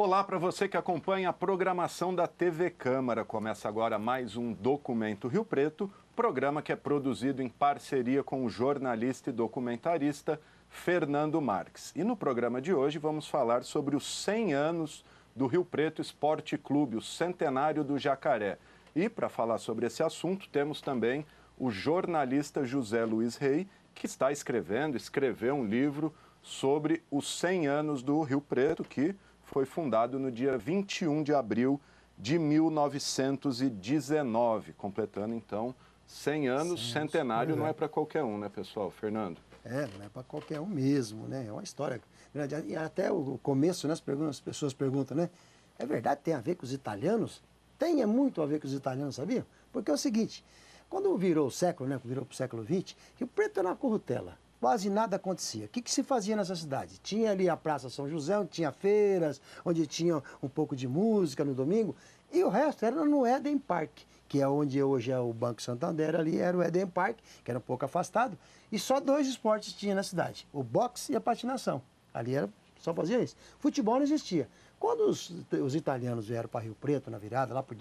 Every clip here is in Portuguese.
Olá para você que acompanha a programação da TV Câmara. Começa agora mais um Documento Rio Preto, programa que é produzido em parceria com o jornalista e documentarista Fernando Marques. E no programa de hoje vamos falar sobre os 100 anos do Rio Preto Esporte Clube, o centenário do Jacaré. E para falar sobre esse assunto temos também o jornalista José Luiz Rey, que escreveu um livro sobre os 100 anos do Rio Preto, que foi fundado no dia 21 de abril de 1919, completando então 100 anos, centenário não é para qualquer um, né, pessoal? Fernando? Não é para qualquer um mesmo, né? É uma história. E até o começo, né, as pessoas perguntam, né? É verdade, tem a ver com os italianos? Tem muito a ver com os italianos, sabia? Porque é o seguinte, quando virou o século, né, virou para o século XX, Rio Preto era uma corrutela. Quase nada acontecia. O que se fazia nessa cidade? Tinha ali a Praça São José, onde tinha feiras, onde tinha um pouco de música no domingo, e o resto era no Eden Park, que é onde hoje é o Banco Santander, ali era o Eden Park, que era um pouco afastado, e só 2 esportes tinha na cidade, o boxe e a patinação. Ali só fazia isso. Futebol não existia. Quando os italianos vieram para Rio Preto, na virada, lá por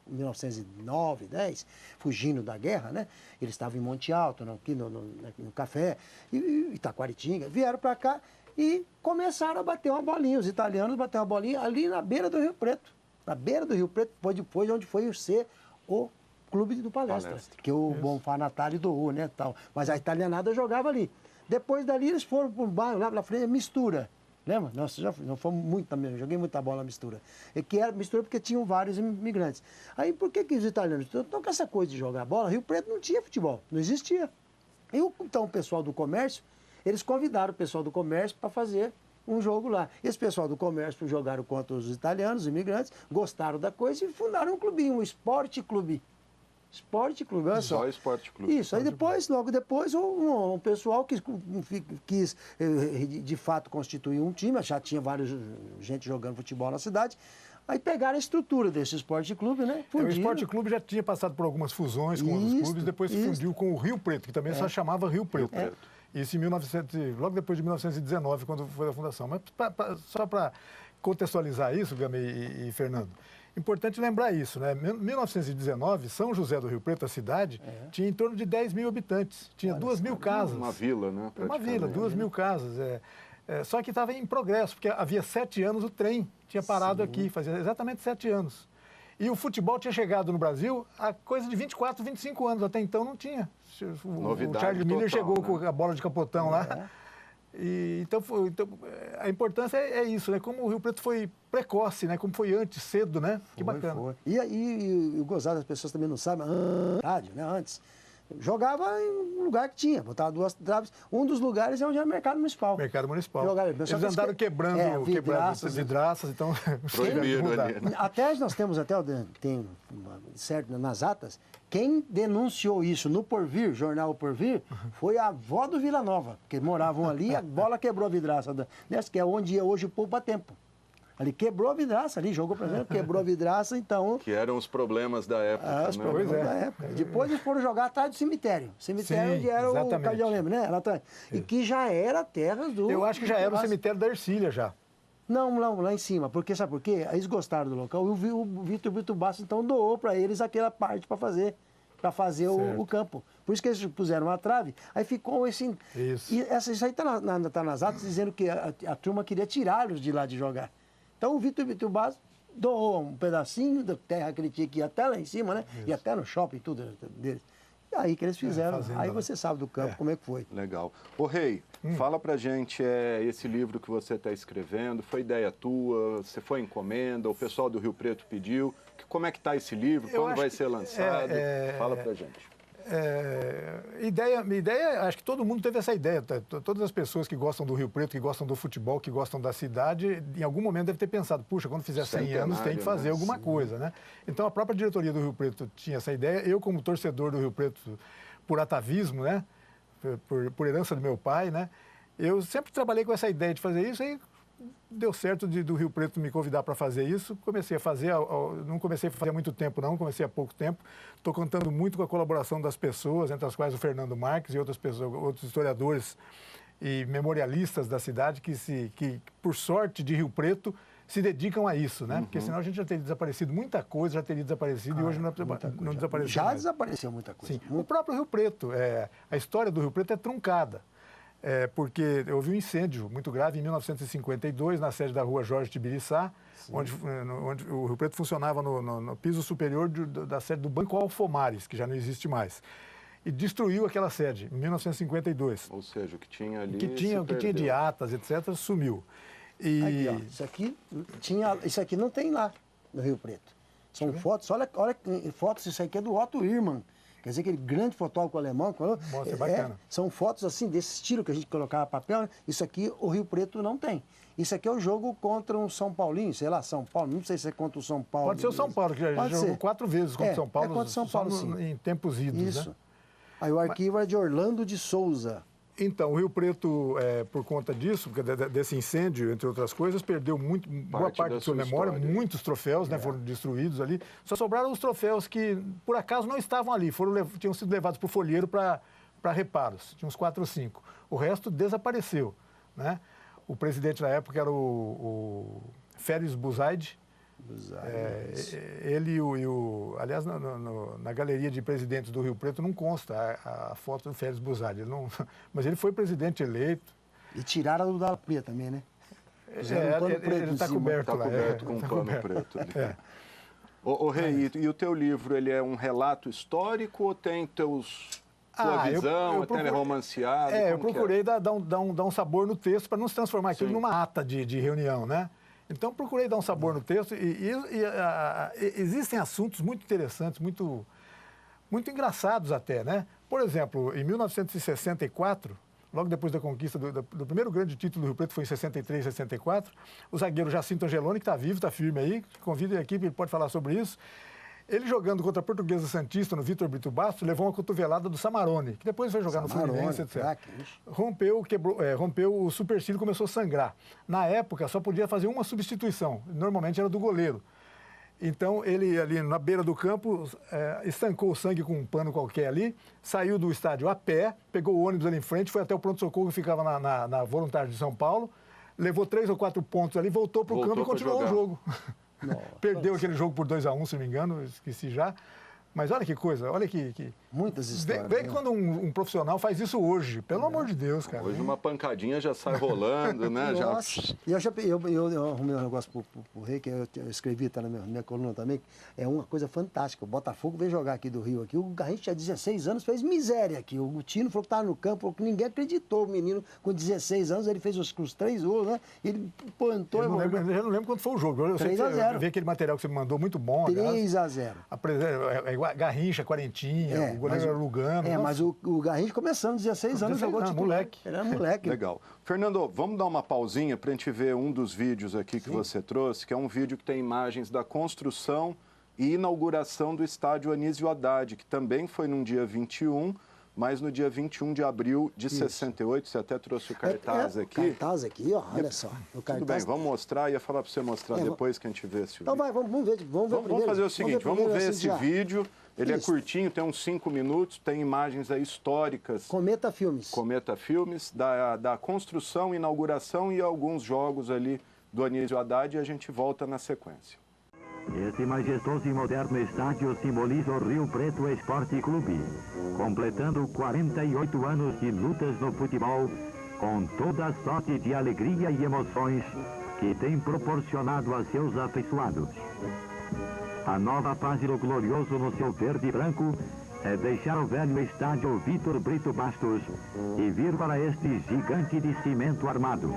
1909, 10, fugindo da guerra, né? Eles estavam em Monte Alto, aqui no Café, e Itaquaritinga, vieram para cá e começaram a bater uma bolinha. Os italianos bateram uma bolinha ali na beira do Rio Preto. Na beira do Rio Preto, depois onde foi ser o Clube do Palestra. Que o Bonfá Natali doou, né? Tal. Mas a italianada jogava ali. Depois dali eles foram para um bairro lá na frente, Mistura. Lembra? Nós já fomos muito também, joguei muita bola na Mistura. E que era Mistura porque tinham vários imigrantes. Aí por que os italianos? Então com essa coisa de jogar bola, Rio Preto não tinha futebol, não existia. E então o pessoal do comércio, eles convidaram o pessoal do comércio para fazer um jogo lá. Esse pessoal do comércio jogaram contra os italianos, os imigrantes, gostaram da coisa e fundaram um clubinho, um esporte clube. Esporte Clube, olha só. Só Esporte Clube. Isso, aí depois, logo depois, um pessoal que quis, de fato, constituir um time, já tinha gente jogando futebol na cidade, aí pegaram a estrutura desse Esporte Clube, né? O Esporte Clube já tinha passado por algumas fusões com outros clubes, depois se fundiu com o Rio Preto, que também só chamava Rio Preto. Isso logo depois de 1919, quando foi a fundação. Mas só para contextualizar isso, Game e Fernando, importante lembrar isso, né? Em 1919, São José do Rio Preto, a cidade, tinha em torno de 10 mil habitantes. Tinha 2.000 casas. Uma vila, né? Uma vila, 2.000 casas. Só que estava em progresso, porque havia 7 anos o trem tinha parado aqui, fazia exatamente 7 anos. E o futebol tinha chegado no Brasil há coisa de 24, 25 anos. Até então não tinha. O Charles Miller chegou com a bola de capotão lá. Então, a importância é isso, né? Como o Rio Preto foi precoce, né? Como foi antes, cedo, né? Que bacana. Foi. E o gozado, as pessoas também não sabem, antes, jogava em um lugar que tinha, botava 2 traves. Um dos lugares é onde era o Mercado Municipal. Mercado Municipal. Eles andaram quebrando vidraças, então... Proibiram ali, né? Até nós temos, tem certo, nas atas, quem denunciou isso no Porvir, jornal O Porvir, foi a avó do Vila Nova, que moravam ali, a bola quebrou a vidraça, que é onde é hoje o Poupa Tempo. Ali quebrou a vidraça, ali jogou, por exemplo, quebrou a vidraça, então... Que eram os problemas da época. Os problemas da época. Depois eles foram jogar atrás do cemitério. Cemitério onde era o Cardeal Leme, né? E que já era terra do... Eu acho que já era o cemitério da Ercília, já. Não, lá em cima. Porque, sabe por quê? Eles gostaram do local. O Vitor Brito Bastos, então, doou para eles aquela parte para fazer o campo. Por isso que eles puseram uma trave. Aí ficou esse... Isso. E isso aí está nas atas dizendo que a turma queria tirá-los de lá de jogar. Então o Vitor Bastos doou um pedacinho da terra que ele tinha que ir até lá em cima, né? Isso. E até no shopping, tudo deles. E aí que eles fizeram. Aí você sabe do campo como é que foi. Legal. Ô Rei, fala pra gente, esse livro que você está escrevendo, foi ideia tua, você foi encomenda, o pessoal do Rio Preto pediu, como é que tá esse livro, quando vai ser lançado? Fala pra gente. Minha ideia, acho que todo mundo teve essa ideia. Todas as pessoas que gostam do Rio Preto, que gostam do futebol, que gostam da cidade, em algum momento deve ter pensado, puxa, quando fizer 100 anos tem que fazer alguma coisa, né? Então a própria diretoria do Rio Preto tinha essa ideia. Eu, como torcedor do Rio Preto, por atavismo, né? Por herança do meu pai, né? Eu sempre trabalhei com essa ideia de fazer isso e deu certo do Rio Preto me convidar para fazer isso. Comecei a fazer, não comecei a fazer há muito tempo não, comecei há pouco tempo. Estou contando muito com a colaboração das pessoas, entre as quais o Fernando Marques e outras pessoas, outros historiadores e memorialistas da cidade que por sorte de Rio Preto, se dedicam a isso, né? Porque senão a gente já teria desaparecido muita coisa, já teria desaparecido e hoje não desapareceu. Já mais. desapareceu muita coisa. Sim. O próprio Rio Preto, a história do Rio Preto é truncada. Porque houve um incêndio muito grave em 1952 na sede da rua Jorge Tibiriçá, onde o Rio Preto funcionava no piso superior da sede do Banco Alfomares, que já não existe mais. E destruiu aquela sede em 1952. Ou seja, o que tinha ali O que tinha de atas, etc., sumiu. Aqui, ó, isso aqui não tem lá no Rio Preto. São fotos, olha fotos, isso aqui é do Otto Irmann. Quer dizer, aquele grande fotógrafo alemão. Nossa, é bacana. São fotos assim, desse estilo que a gente colocava papel. Né? Isso aqui o Rio Preto não tem. Isso aqui é o jogo contra um São Paulinho, sei lá, São Paulo. Não sei se é contra o São Paulo. Pode ser o São Paulo, que já jogou 4 vezes contra o São Paulo. Contra o São Paulo, sim. Em tempos idos, Isso. Né? Aí o arquivo é de Orlando de Souza. Então, o Rio Preto, por conta disso, desse incêndio, entre outras coisas, perdeu boa parte da sua memória, muitos troféus foram destruídos ali. Só sobraram os troféus que, por acaso, não estavam ali, tinham sido levados para o folheiro para reparos. Tinha uns 4 ou 5. O resto desapareceu. Né? O presidente na época era o Félix Buzaide. Ele aliás, na galeria de presidentes do Rio Preto não consta a foto do Félix Buzaide, mas ele foi presidente eleito. E tiraram do Dalapia também, né? Ele está coberto lá. Está coberto com um pano preto. Ô Rei, e o teu livro, ele é um relato histórico ou tem tua visão, até romanceado? Eu procurei dar um sabor no texto para não se transformar aquilo numa ata de reunião, né? Então, procurei dar um sabor no texto existem assuntos muito interessantes, muito engraçados até, né? Por exemplo, em 1964, logo depois da conquista do primeiro grande título do Rio Preto, foi em 63, 64, o zagueiro Jacinto Angeloni, que está vivo, está firme aí, convido a equipe, ele pode falar sobre isso. Ele jogando contra a Portuguesa Santista, no Vitor Brito Bastos, levou uma cotovelada do Samarone, que depois foi jogar no Fluminense, etc. Rompeu o supercílio e começou a sangrar. Na época, só podia fazer uma substituição, normalmente era do goleiro. Então, ele ali na beira do campo, estancou o sangue com um pano qualquer ali, saiu do estádio a pé, pegou o ônibus ali em frente, foi até o pronto-socorro que ficava na Voluntária de São Paulo, levou 3 ou 4 pontos ali, voltou para o campo e continuou o jogo. Nossa. Perdeu aquele jogo por 2-1, se não me engano, esqueci já. Mas olha que coisa, olha que... Muitas histórias. Vê quando um profissional faz isso hoje, pelo amor de Deus, cara. Hoje uma pancadinha já sai rolando, né? Nossa. E eu arrumei um negócio pro Rei, que eu escrevi, tá na minha coluna também, é uma coisa fantástica. O Botafogo veio jogar aqui do Rio, aqui, o Garrincha tinha 16 anos, fez miséria aqui. O Tino falou que estava no campo, falou que ninguém acreditou. O menino com 16 anos, ele fez os 3 gols, né? Ele plantou... Eu não lembro quando foi o jogo. Eu 3-0. Vi aquele material que você me mandou, muito bom. 3-0. Garrincha, Quarentinha, o goleiro era Lugano. Mas o Garrincha começando, 16 anos, jogou titular. Moleque. Ele era moleque. Legal. Fernando, vamos dar uma pausinha para a gente ver um dos vídeos aqui que você trouxe, que é um vídeo que tem imagens da construção e inauguração do estádio Anísio Haddad, que também foi num dia 21, mas no dia 21 de abril de 68, você até trouxe o cartaz aqui. O cartaz aqui, ó, olha só. Tudo bem, vamos mostrar, ia falar para você mostrar depois que a gente vê esse vídeo. Então vai, vamos ver primeiro. Vamos fazer o seguinte, vamos ver esse vídeo. Ele é curtinho, tem uns 5 minutos, tem imagens aí históricas. Cometa Filmes. Cometa Filmes, da construção, inauguração e alguns jogos ali do Anísio Haddad, e a gente volta na sequência. Este majestoso e moderno estádio simboliza o Rio Preto Esporte Clube, completando 48 anos de lutas no futebol, com toda a sorte de alegria e emoções que tem proporcionado a seus afeiçoados. A nova fase do glorioso no seu verde e branco é deixar o velho estádio Vitor Brito Bastos e vir para este gigante de cimento armado.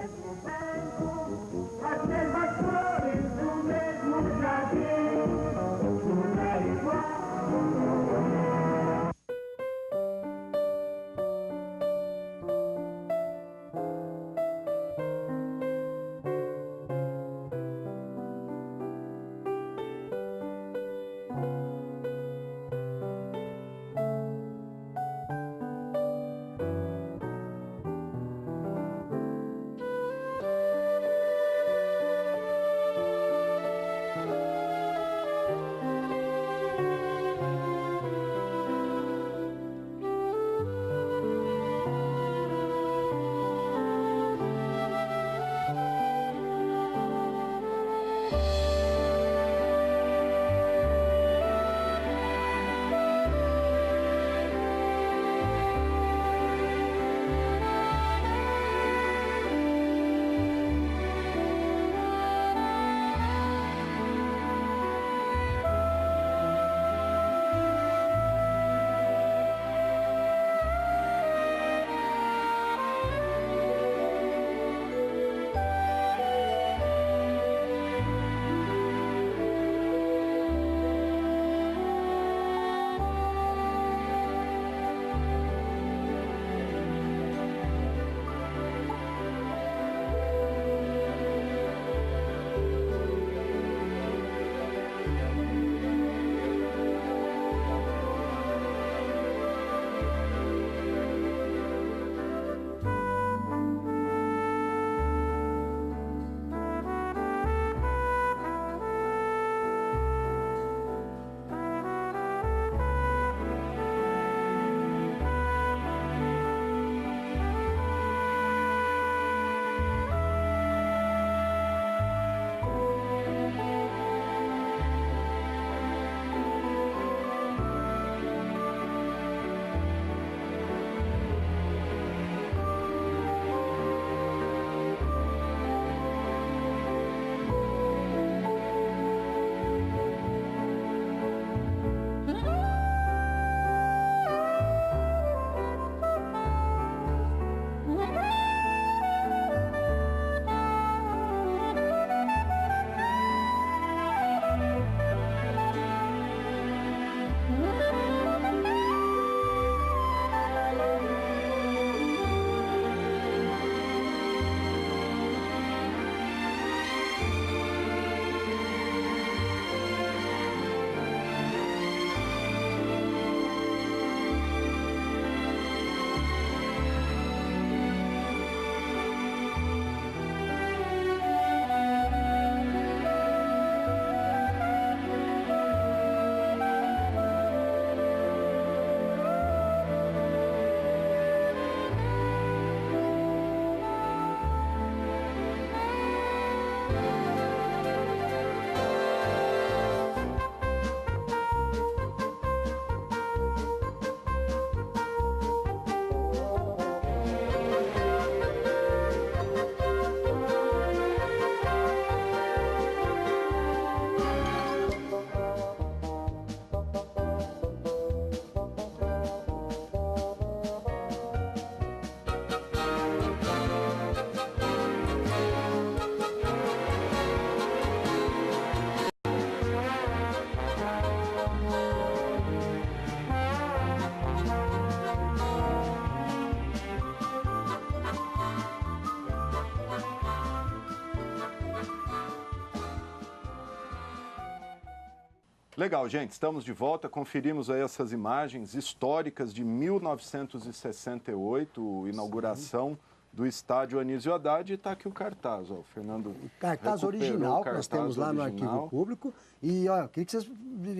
Legal, gente, estamos de volta. Conferimos aí essas imagens históricas de 1968, inauguração do estádio Anísio Haddad, e está aqui o cartaz, ó, o Fernando. O cartaz original que nós temos lá no Arquivo Público. E, ó, queria que vocês...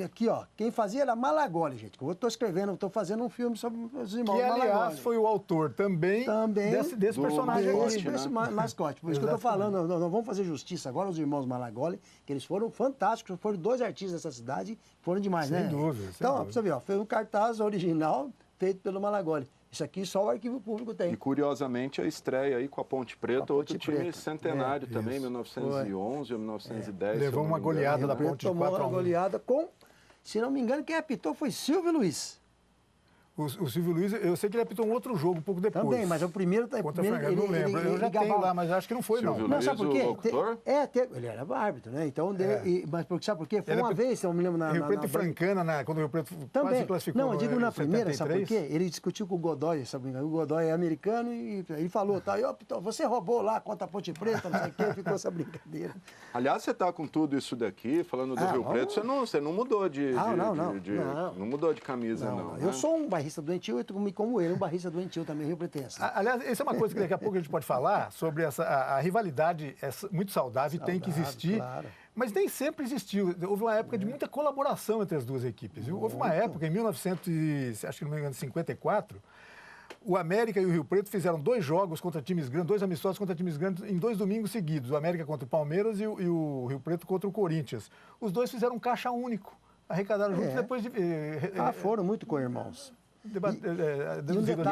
Aqui, ó, quem fazia era Malagoli, gente. Eu estou escrevendo, estou fazendo um filme sobre os irmãos Malagoli. Que, aliás, foi o autor também desse personagem aqui. Desse mascote. Por isso que eu estou falando, nós vamos fazer justiça agora aos irmãos Malagoli, que eles foram fantásticos, foram 2 artistas dessa cidade, foram demais, né? Sem dúvida. Então, você vê, ó, foi um cartaz original feito pelo Malagoli. Isso aqui só o Arquivo Público tem. E, curiosamente, a estreia aí com a Ponte Preta, outro time centenário também, 1911 ou 1910. Levou uma goleada da Ponte 4-1. Tomou uma goleada com, se não me engano, quem apitou foi Silvio Luiz. O Silvio Luiz, eu sei que ele apitou um outro jogo um pouco depois. Também, mas o primeiro... Contra a Franca, eu não lembro. Eu já tenho lá, mas acho que não foi, não. Silvio Luiz, sabe por quê? o locutor? Ele era árbitro, né? Então, mas sabe por quê? Foi uma vez, eu me lembro na... Rio Preto e Francana, quando o Rio Preto quase classificou. Não, eu digo na primeira, sabe por quê? Ele discutiu com o Godoy, sabe? O Godoy é americano e ele falou, tá, você roubou lá contra a Ponte Preta, não sei o quê, ficou essa brincadeira. Aliás, você tá com tudo isso daqui, falando do Rio Preto, você não mudou não mudou de camisa, não. Eu sou um bairrista doentio, como ele, um barrista doentio também, Rio Pretense. Aliás, essa é uma coisa que daqui a pouco a gente pode falar sobre a rivalidade é muito saudável e tem que existir. Claro. Mas nem sempre existiu. Houve uma época de muita colaboração entre as duas equipes. Houve uma época, em 1954, o América e o Rio Preto fizeram 2 jogos contra times grandes, 2 amistosos contra times grandes, em 2 domingos seguidos. O América contra o Palmeiras e o Rio Preto contra o Corinthians. Os 2 fizeram um caixa único. Arrecadaram juntos depois de... foram muito co-irmãos.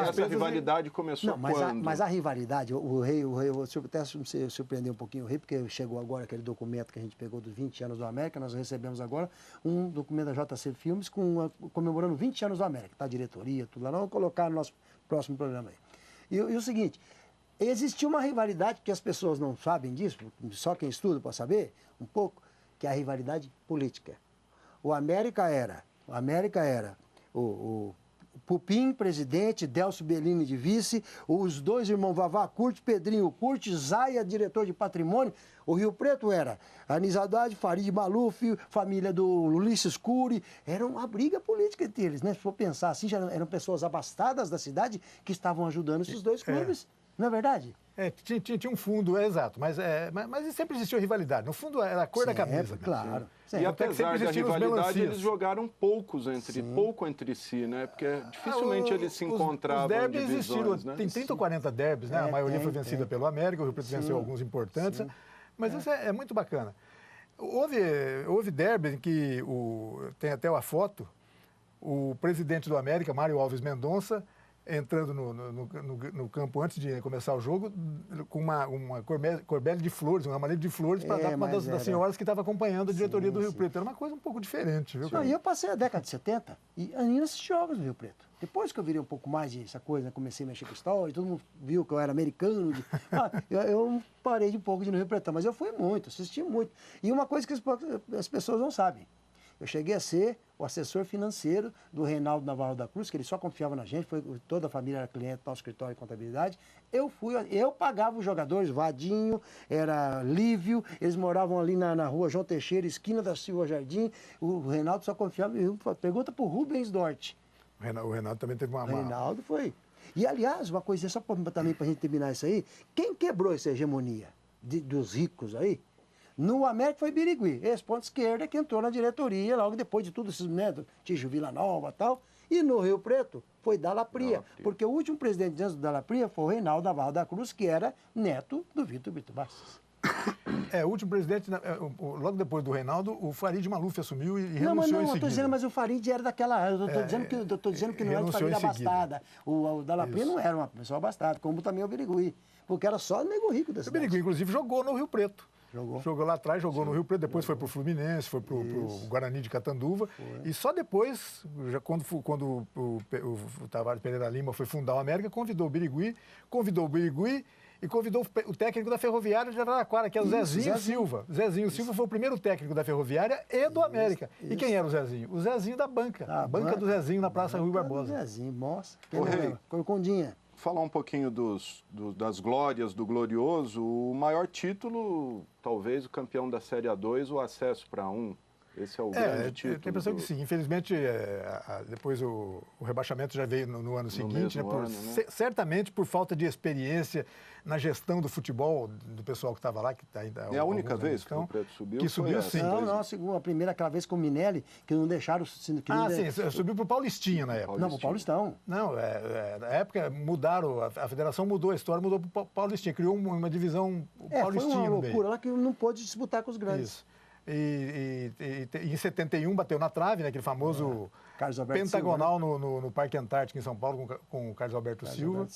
Essa rivalidade começou quando? Mas a rivalidade, o rei até se surpreendeu um pouquinho o rei, porque chegou agora aquele documento que a gente pegou dos 20 anos do América, nós recebemos agora um documento da JC Filmes comemorando 20 anos do América, tá? Diretoria, tudo lá, nós vamos colocar no nosso próximo programa aí. E o seguinte, existiu uma rivalidade que as pessoas não sabem disso, só quem estuda pode saber um pouco, que é a rivalidade política. O América era o Pupim, presidente, Delcio Bellini de vice, os 2 irmãos Vavá Curti, Pedrinho Curti, Zaia, diretor de patrimônio. O Rio Preto era Anísio Haddad, Farid Maluf, família do Ulisses Cury. Era uma briga política entre eles, né? Se for pensar assim, já eram pessoas abastadas da cidade que estavam ajudando esses 2 clubes. Não é verdade? Tinha um fundo, exato, mas sempre existiu rivalidade. No fundo, era a cor da camisa. Claro. E apesar da rivalidade, eles jogaram pouco entre si, né? Porque dificilmente eles se encontravam. Os derbys existiram, né? Tem 30 ou 40 derbys, né? A maioria foi vencida pelo América, o Rio Preto venceu alguns importantes. Mas isso é muito bacana. Houve derby em que, tem até uma foto, o presidente do América, Mário Alves Mendonça, entrando no campo antes de começar o jogo, com uma corbelha de flores, um ramalhete de flores para dar para uma das senhoras que estava acompanhando a diretoria do Rio Preto. Era uma coisa um pouco diferente, viu? E eu passei a década de 70 e ainda assisti jogos do Rio Preto. Depois que eu virei um pouco mais dessa coisa, comecei a mexer com história, todo mundo viu que eu era americano. Eu parei um pouco de ir no Rio Preto, mas eu fui muito, assisti muito. E uma coisa que as pessoas não sabem. Eu cheguei a ser o assessor financeiro do Reinaldo Navarro da Cruz, que ele só confiava na gente, toda a família era cliente do nosso escritório de contabilidade. Eu pagava os jogadores, Vadinho, era Lívio, eles moravam ali na rua João Teixeira, esquina da Silva Jardim. O Reinaldo só confiava. Pergunta para o Rubens Dort. O Reinaldo também teve uma... O Reinaldo foi. E, aliás, uma coisa, só também para a gente terminar isso aí, quem quebrou essa hegemonia dos ricos aí? No América foi Birigui, esse ponto esquerda que entrou na diretoria logo depois de tudo esses métodos, Tijo Vila Nova e tal. E no Rio Preto foi Dalla Pria, porque o último presidente antes do Dalla Pria foi o Reinaldo Navarro da Cruz, que era neto do Vitor Brito Bastos. O último presidente, logo depois do Reinaldo, o Farid Maluf assumiu e renunciou em seguida. Não, eu estou dizendo, mas o Farid era daquela... Eu estou dizendo que não era de família abastada. O Dalla Pria não era uma pessoa abastada, como também o Birigui, porque era só nego rico dessa cidade. O Birigui, inclusive, jogou no Rio Preto. Jogou lá atrás, jogou no Rio Preto, depois foi para o Fluminense, foi para o Guarani de Catanduva. E só depois, quando o Tavares Pereira Lima foi fundar o América, convidou o Birigui e convidou o técnico da Ferroviária de Araraquara, que é o Zezinho Silva. Zezinho Silva foi o primeiro técnico da Ferroviária e do América. E quem era o Zezinho? O Zezinho da banca. A banca do Zezinho na Praça Rui Barbosa. Zezinho, nossa. Corcondinha. Falar um pouquinho das glórias do Glorioso, o maior título, talvez o campeão da Série A2, o acesso para 1. Esse é o grande título. Eu tenho a impressão que sim. Infelizmente, depois o rebaixamento já veio no ano seguinte, certamente por falta de experiência na gestão do futebol, do pessoal que estava lá. Que ainda é a única vez que o Rio Preto subiu? Que subiu, sim. Não, a primeira, aquela vez com o Minelli, que não deixaram... sim, subiu para o Paulistinha na época. Não, para o Paulistão. Não, na época mudaram, a federação mudou a história, mudou para o Paulistinha, criou uma divisão Paulistinha. Foi uma loucura lá que não pôde disputar com os grandes. Isso. E em 71 bateu na trave, né, aquele famoso pentagonal Silva, né? no Parque Antártico, em São Paulo, com o Carlos Alberto Silva.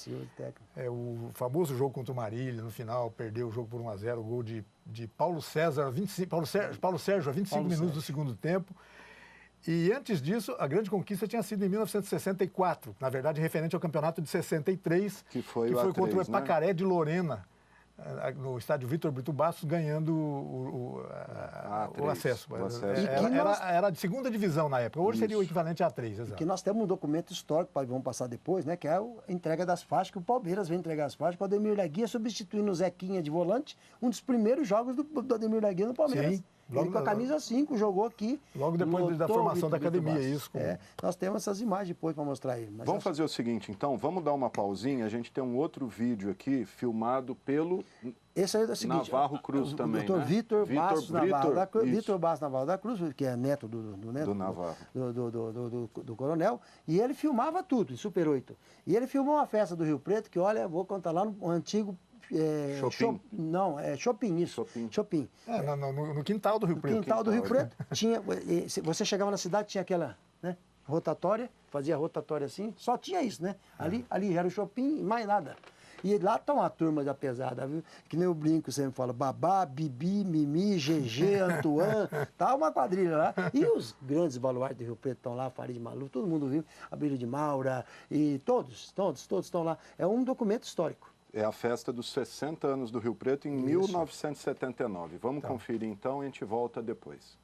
O famoso jogo contra o Marília, no final, perdeu o jogo por 1-0, o gol de Paulo Sérgio a 25 minutos do segundo tempo. E antes disso, a grande conquista tinha sido em 1964, na verdade, referente ao campeonato de 63, que foi contra o Epacaré de Lorena, no estádio Vitor Brito Bastos, ganhando o acesso. Era de segunda divisão na época, hoje seria o equivalente a A3. Exato. Que nós temos um documento histórico, vamos passar depois, né, que é a entrega das faixas, que o Palmeiras vem entregar as faixas com o Ademir Leguia, substituindo o Zequinha de volante, um dos primeiros jogos do Ademir Leguia no Palmeiras. Sim. Ele com a camisa 5 jogou aqui. Logo depois da formação da academia, isso. Nós temos essas imagens depois para mostrar ele. Vamos fazer o seguinte, então, vamos dar uma pausinha. A gente tem um outro vídeo aqui, filmado pelo esse aí é o seguinte, Navarro Cruz também, Dr. Vitor Bastos Navarro da Cruz, que é neto do Navarro. Do coronel, e ele filmava tudo, em Super 8. E ele filmou uma festa do Rio Preto, que olha, vou contar lá no antigo... Chopin. Chopin, isso. Chopin. No quintal do Rio Preto. No quintal do Rio Preto. Você chegava na cidade, tinha aquela, né, rotatória, fazia rotatória assim, só tinha isso, né? Ali era o Chopin e mais nada. E lá está uma turma da pesada, viu? Que nem o Brinco sempre fala, Babá, Bibi, Mimi, GG, Antoine, tá uma quadrilha lá. E os grandes baluartes do Rio Preto estão lá, Farid Maluf, todo mundo viu, Abílio de Maura, e todos estão lá. É um documento histórico. É a festa dos 60 anos do Rio Preto em 1979. Vamos conferir então e a gente volta depois.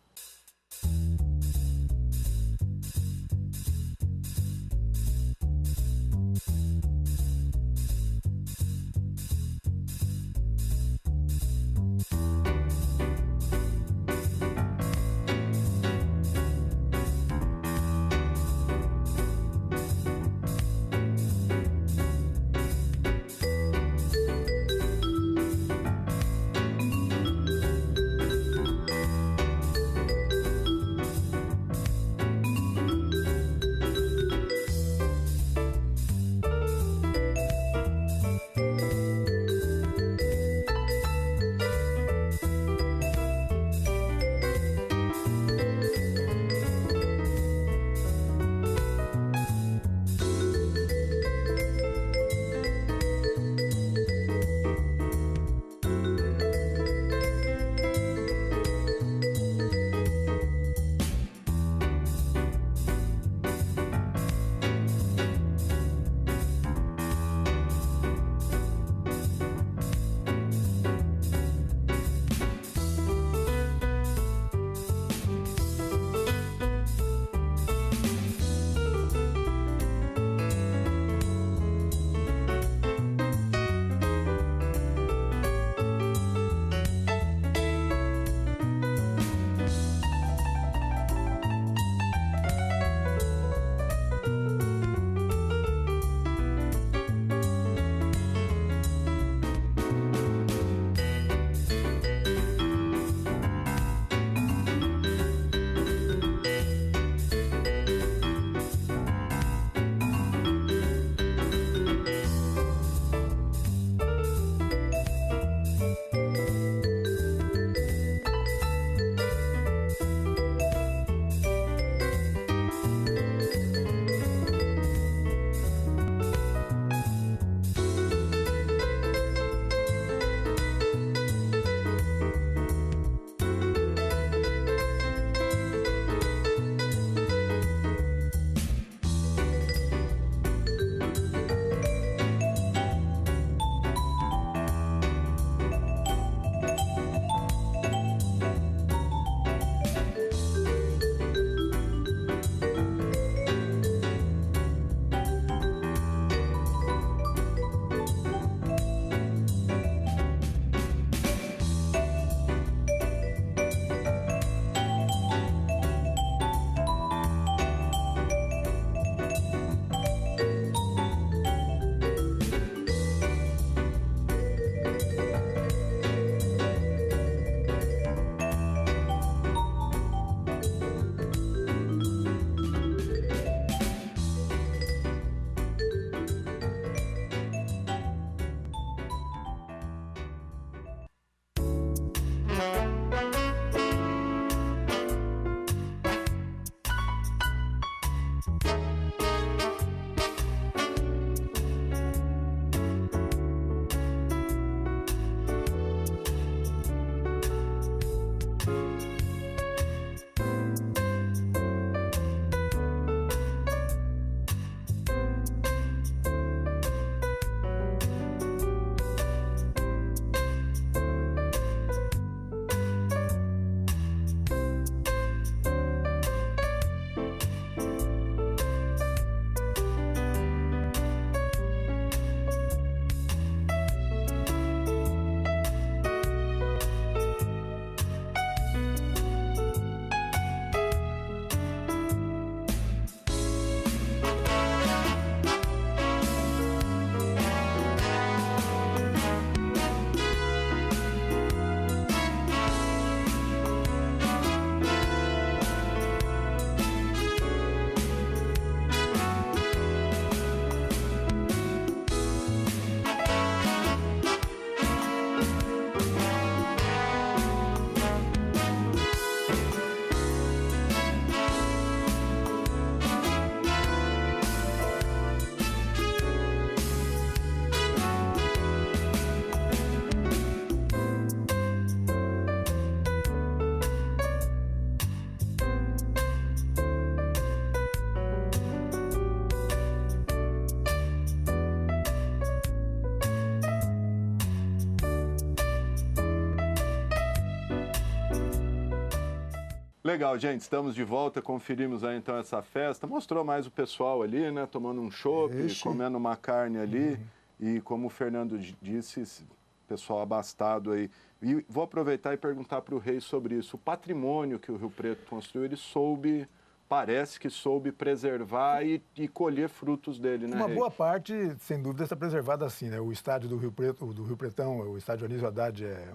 Legal, gente, estamos de volta, conferimos aí então essa festa, mostrou mais o pessoal ali, né, tomando um chopp, comendo uma carne ali, e como o Fernando disse, pessoal abastado aí. E vou aproveitar e perguntar para o Rei sobre isso. O patrimônio que o Rio Preto construiu, ele parece que soube preservar e colher frutos dele, né, Uma Rei? boa parte, sem dúvida, está preservada assim, né? O estádio do Rio Preto, do Rio Pretão, o estádio Anísio Haddad é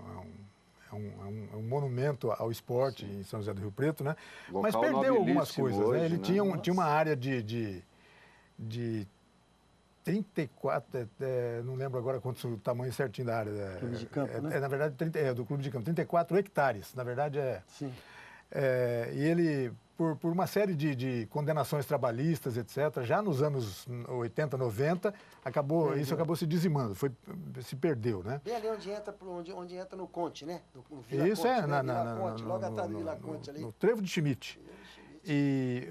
um monumento ao esporte em São José do Rio Preto, né? Local mas perdeu algumas coisas, hoje, né? Ele né? tinha uma área de 34, não lembro agora quanto o tamanho certinho da área. Clube de campo, né? Na verdade, do clube de campo, 34 hectares, na verdade Sim. E ele, por uma série de condenações trabalhistas, etc., já nos anos 80, 90, isso acabou se dizimando, se perdeu, né? Bem ali onde entra no Conte, né? No Vila Isso Conte, é, né? Conte, logo atrás do Vila Conte ali. no Trevo de Schmidt. E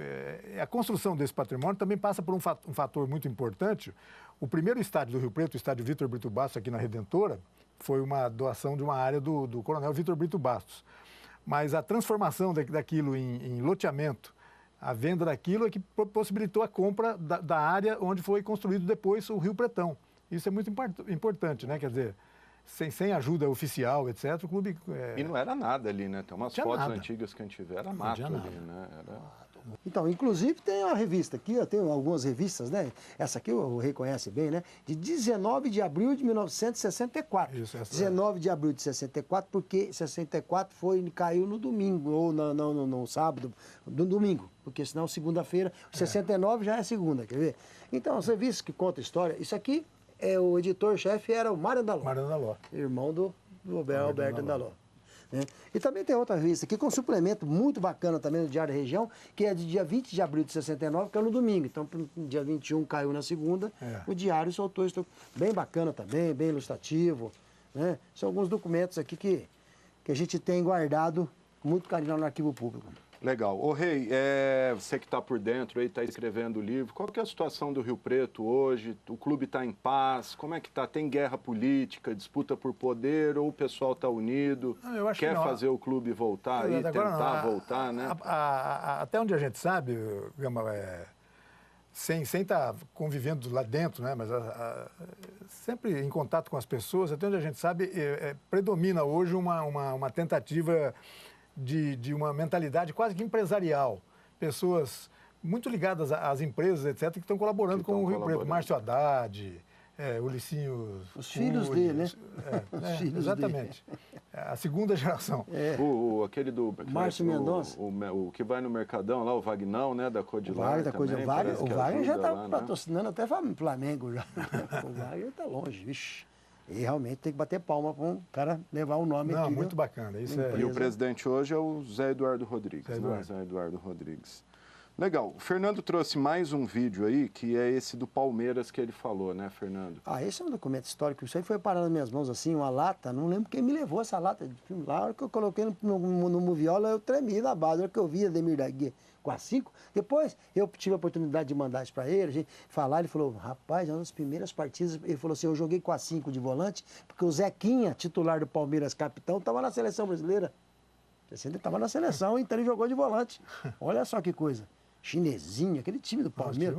a construção desse patrimônio também passa por um fator muito importante. O primeiro estádio do Rio Preto, o estádio Vitor Brito Bastos, aqui na Redentora, foi uma doação de uma área do coronel Vitor Brito Bastos. Mas a transformação daquilo em loteamento, a venda daquilo é que possibilitou a compra da área onde foi construído depois o Rio Pretão. Isso é muito importante, né? Quer dizer, sem ajuda oficial, etc., o clube... E não era nada ali, né? Tem umas fotos antigas que a gente vê, era mato ali, né? Então, inclusive tem uma revista aqui, eu tenho algumas revistas, né? Essa aqui o Rei conhece bem, né? De 19 de abril de 1964. Isso, 19 de abril de 64, porque 64 caiu no domingo, ou no sábado, no domingo, porque senão segunda-feira, 69 já é segunda, quer ver? Então, as revistas que contam a história, isso aqui, o editor-chefe era o Mário Andaló. Mário Andaló. Irmão do Alberto Andaló. Né? E também tem outra revista aqui com um suplemento muito bacana também do Diário da Região, que é de dia 20 de abril de 69, que é no domingo. Então, dia 21 caiu na segunda, o Diário soltou isso. Bem bacana também, bem ilustrativo. Né? São alguns documentos aqui que a gente tem guardado com muito carinho no arquivo público. Legal. Ô Rei, você que está por dentro aí, está escrevendo o livro, qual que é a situação do Rio Preto hoje? O clube está em paz? Como é que está? Tem guerra política, disputa por poder ou o pessoal está unido? Quer fazer o clube voltar aí, tentar voltar, né? Até onde a gente sabe, Gama, sem estar convivendo lá dentro, né? Mas sempre em contato com as pessoas, até onde a gente sabe, predomina hoje uma tentativa de uma mentalidade quase que empresarial. Pessoas muito ligadas às empresas, etc., que estão colaborando com o Rio Preto. Márcio Haddad, o Licinho... Os filhos dele, né? Os filhos exatamente. Dele. A segunda geração. Aquele do... Márcio Mendonça. O que vai no Mercadão lá, o Vagnão, né? Da Codilar O Wagner já está patrocinando até Flamengo já. O Wagner está longe, vixe. E realmente tem que bater palma para um cara levar o nome aqui. Não, muito bacana. Isso E o presidente hoje é o Zé Eduardo Rodrigues. Zé Eduardo Rodrigues. Legal. O Fernando trouxe mais um vídeo aí, que é esse do Palmeiras que ele falou, né, Fernando? Esse é um documento histórico. Isso aí foi parar nas minhas mãos assim, uma lata. Não lembro quem me levou essa lata de filme. Lá, a hora que eu coloquei no Moviola, eu tremi na base. A hora que eu vi Ademir da Guia com a 5. Depois eu tive a oportunidade de mandar isso para ele, a gente falar. Ele falou, rapaz, uma das primeiras partidas. Ele falou assim: eu joguei com a 5 de volante, porque o Zequinha, titular do Palmeiras, capitão, estava na seleção brasileira. Ele estava na seleção, então ele jogou de volante. Olha só que coisa. Chinesinho, aquele time do Palmeiras.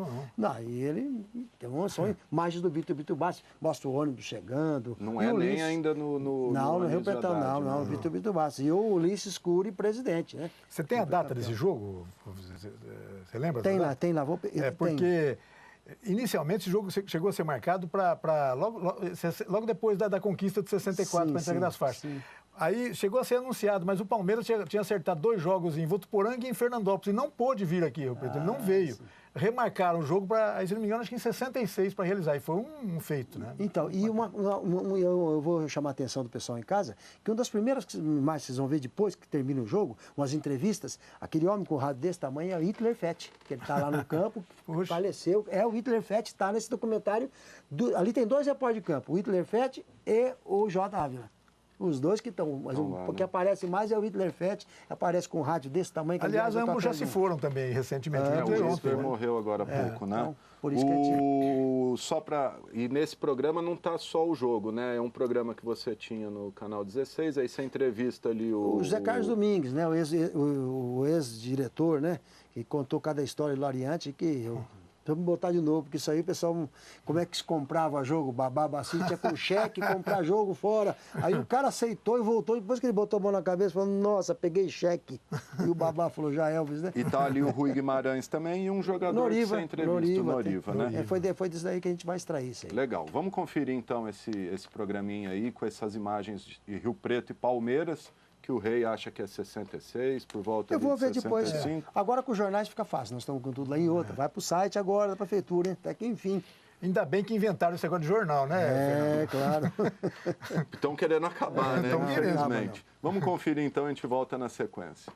E ele tem uma sonho. Imagens do Vitor Brito Bastos, mostra o ônibus chegando. Não é nem ainda no Rio Pretão, não. Vitor Brito Bastos. E o Ulisses Cury, presidente, né? Você tem a data desse jogo? Você lembra? Tem lá. Porque inicialmente esse jogo chegou a ser marcado para logo depois da conquista de 64, para a entrega das faixas. Sim. Aí chegou a ser anunciado, mas o Palmeiras tinha acertado 2 jogos em Votuporanga e em Fernandópolis e não pôde vir aqui, ele não veio. Sim. Remarcaram o jogo para, se não me engano, acho que em 66 para realizar, e foi um feito, né? Então, e eu vou chamar a atenção do pessoal em casa, que uma das primeiras imagens que vocês vão ver depois que termina o jogo, umas entrevistas, aquele homem com o rádio desse tamanho é o Hitler Fett, que ele está lá no campo, faleceu. O Hitler Fett está nesse documentário, ali tem 2 repórteres de campo, o Hitler Fett e o J. Ávila. Os dois que estão, mas porque aparece mais é o Hitler Fett, aparece com um rádio desse tamanho. Que aliás, ambos já se foram também recentemente. O Hitler morreu agora há pouco, né? Então, por isso que E nesse programa não está só o jogo, né? É um programa que você tinha no Canal 16, aí você entrevista ali o José Carlos Domingues, né? O ex-diretor, né? Que contou cada história hilariante que eu... Vamos botar de novo, porque isso aí o pessoal, como é que se comprava jogo, babá, tinha com cheque, comprar jogo fora. Aí o cara aceitou e voltou, depois que ele botou a mão na cabeça, falou, nossa, peguei cheque. E o babá falou, já Elvis, né? E tá ali o Rui Guimarães também e um jogador Noriva, que você entrevista, o Noriva, né? Foi disso aí que a gente vai extrair isso aí. Legal, vamos conferir então esse programinha aí com essas imagens de Rio Preto e Palmeiras, que o Rei acha que é 66, por volta de 65. Eu vou ver depois. Agora com os jornais fica fácil, nós estamos com tudo lá em outra. Vai para o site agora da prefeitura, hein? Até que enfim. Ainda bem que inventaram esse negócio de jornal, né? Claro. Estão querendo acabar, né? Infelizmente. Vamos conferir então, a gente volta na sequência.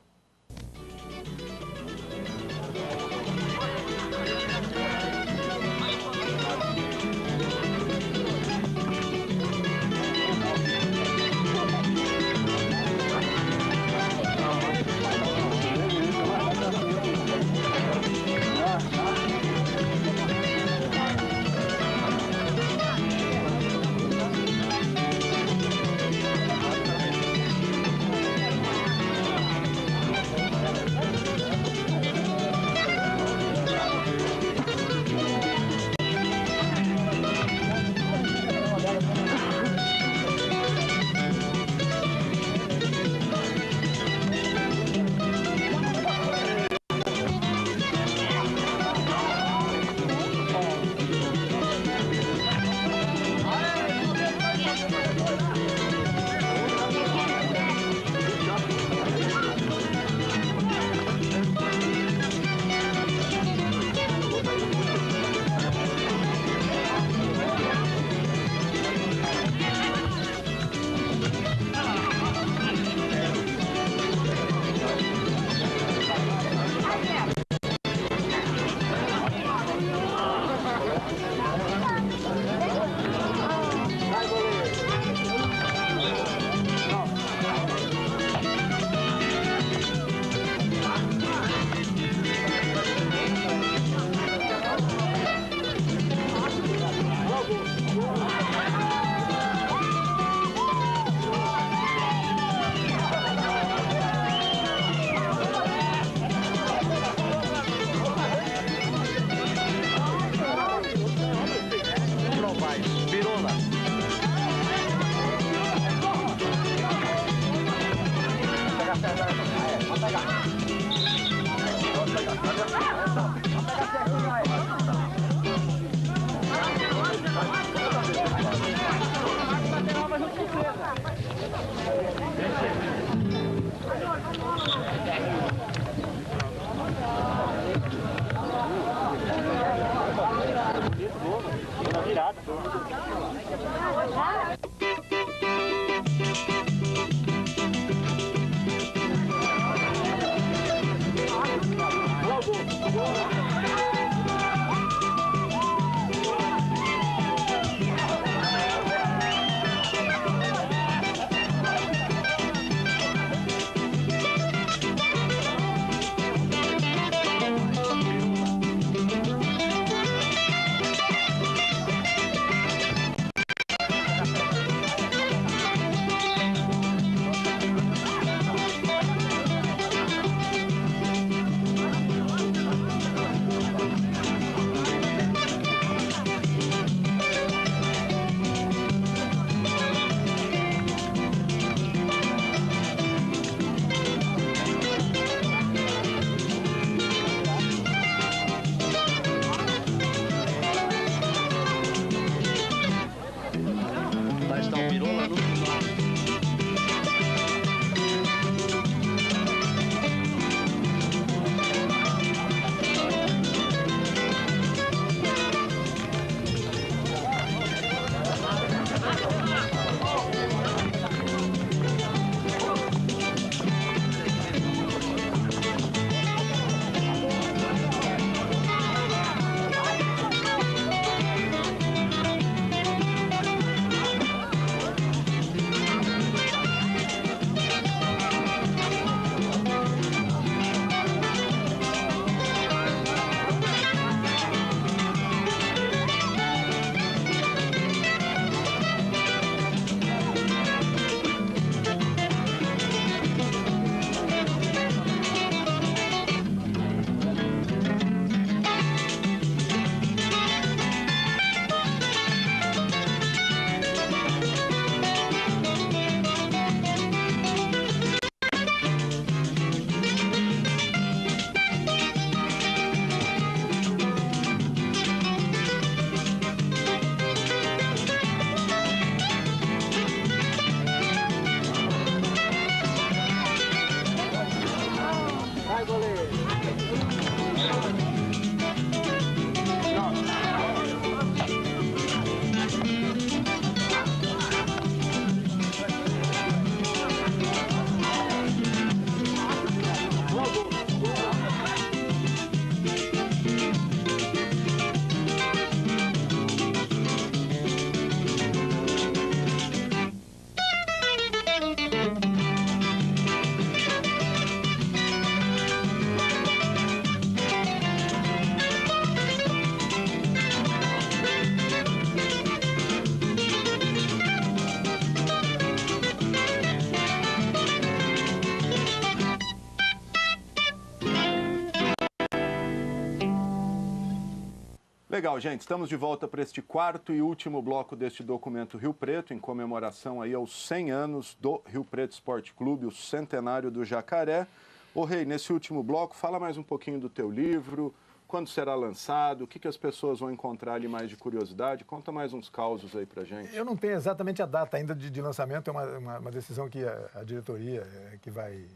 Legal, gente. Estamos de volta para este quarto e último bloco deste documento Rio Preto, em comemoração aí aos 100 anos do Rio Preto Esporte Clube, o centenário do Jacaré. Ô Rei, nesse último bloco, fala mais um pouquinho do teu livro, quando será lançado, o que as pessoas vão encontrar ali mais de curiosidade. Conta mais uns causos aí pra gente. Eu não tenho exatamente a data ainda de lançamento, é uma decisão que a diretoria que vai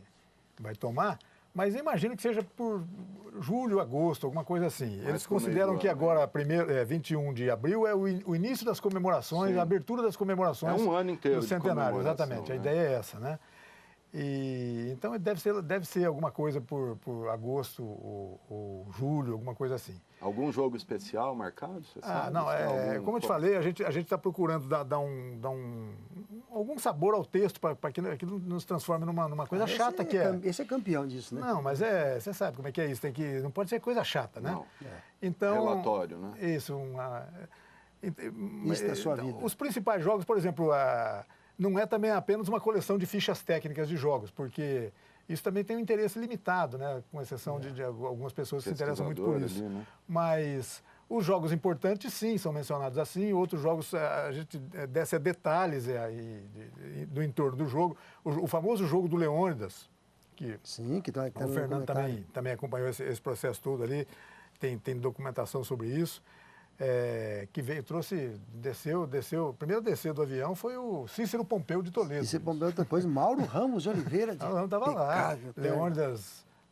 tomar, mas eu imagino que seja por julho, agosto, alguma coisa assim. Eles consideram que agora, 21 de abril, é o início das comemorações, a abertura das comemorações. É um ano inteiro do centenário, exatamente. Né? A ideia é essa, né? E, então deve ser alguma coisa por agosto ou julho, alguma coisa assim. Algum jogo especial marcado? Você sabe? Não, como eu te falei, a gente está procurando dar algum sabor ao texto para que aquilo nos transforme numa coisa chata que é. Esse é campeão disso, né? Não, mas você sabe como é que é isso, não pode ser coisa chata, né? Não. Então, relatório, né? Isso, isso da sua vida. Os principais jogos, por exemplo, não é também apenas uma coleção de fichas técnicas de jogos, porque isso também tem um interesse limitado, né? Com exceção de algumas pessoas que se interessam muito por isso. Ali, né? Mas os jogos importantes, sim, são mencionados assim. Outros jogos, a gente desce a detalhes do entorno do jogo. O famoso jogo do Leônidas, que tá o Fernando também acompanhou esse processo todo ali, tem documentação sobre isso. Que desceu, primeiro a descer do avião foi o Cícero Pompeu de Toledo. Cícero Pompeu, depois Mauro Ramos de Oliveira. Mauro Ramos estava lá,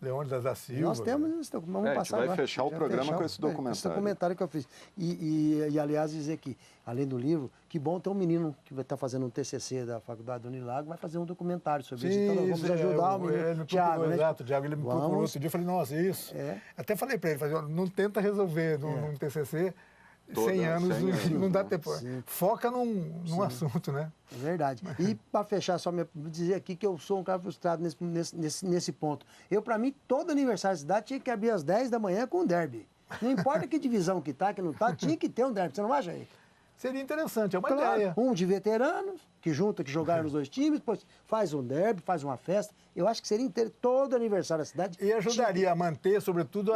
Leônidas da Silva. Nós temos, vamos passar vai fechar o programa com esse documentário. Esse documentário que eu fiz. E aliás, dizer que, além do livro, que bom ter um menino que vai estar fazendo um TCC da Faculdade do Unilago, vai fazer um documentário sobre isso. Então, nós vamos ajudar o menino. Thiago, exato, Thiago, ele me procurou outro dia, eu falei, nossa, isso. Até falei para ele, não tenta resolver num TCC, 100 anos não dá tempo. Foca num assunto, né? É verdade. E para fechar, só me dizer aqui que eu sou um cara frustrado nesse ponto. Para mim, todo aniversário da cidade tinha que abrir às 10 da manhã com um derby. Não importa que divisão que não tá, tinha que ter um derby. Você não acha aí? Seria interessante, é uma ideia. Um de veteranos, que jogaram os dois times, depois faz um derby, faz uma festa. Eu acho que seria todo aniversário da cidade. E ajudaria a manter, sobretudo,